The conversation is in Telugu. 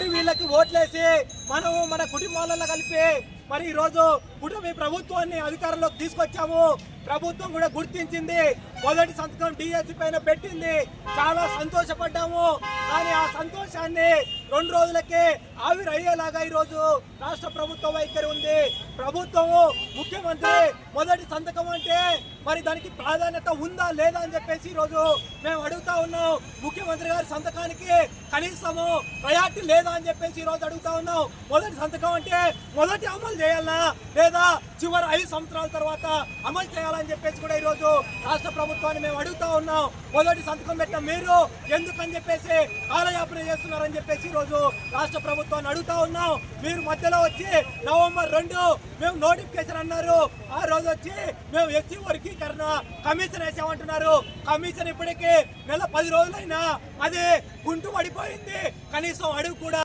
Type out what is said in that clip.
మరి వీళ్ళకి ఓట్లేసి మనము మన కుటుంబాలలో కలిపి మరి ఈరోజు కుటుంబ ప్రభుత్వాన్ని అధికారంలోకి తీసుకొచ్చాము. ప్రభుత్వం కూడా గుర్తించింది, మొదటి సంతకం డిఎస్సి పైన పెట్టింది. చాలా సంతోషపడ్డాము. కానీ ఆ సంతోషాన్ని 2 రోజులకే ఆవిరయ్యేలాగా ఈరోజు రాష్ట్ర ప్రభుత్వ వైఖరి ఉంది. ప్రభుత్వము ముఖ్యమంత్రి మొదటి సంతకం అంటే మరి దానికి ప్రాధాన్యత ఉందా లేదా అని చెప్పేసి ఈరోజు మేము అడుగుతా ఉన్నాం. ముఖ్యమంత్రి గారి సంతకానికి కనీసము ప్రయారిటీ లేదా అని చెప్పేసి ఈరోజు అడుగుతా ఉన్నాం. మొదటి సంతకం అంటే మొదటి అమలు చేయాలా లేదా చివరి 5 సంవత్సరాల తర్వాత అమలు చేయాలని చెప్పేసి కూడా ఈరోజు రాష్ట్ర ప్రభుత్వాన్ని మేము అడుగుతా ఉన్నాం. మొదటి సంతకం పెట్టిన మీరు ఎందుకని చెప్పేసి కాలయాపన చేస్తున్నారని చెప్పేసి ఈరోజు రాష్ట్ర ప్రభుత్వాన్ని అడుగుతా ఉన్నాం. మీరు మధ్యలో వచ్చి నవంబర్ 2 మేము నోటిఫికేషన్ అన్నారు. ఆ రోజు వచ్చి మేము ఎస్సీ వర్గీకరణ కమిషన్ వేసామంటున్నారు. కమిషన్ ఇప్పటికీ నెల 10 రోజులైనా అది గుంటు పడిపోయింది. కనీసం అడుగు కూడా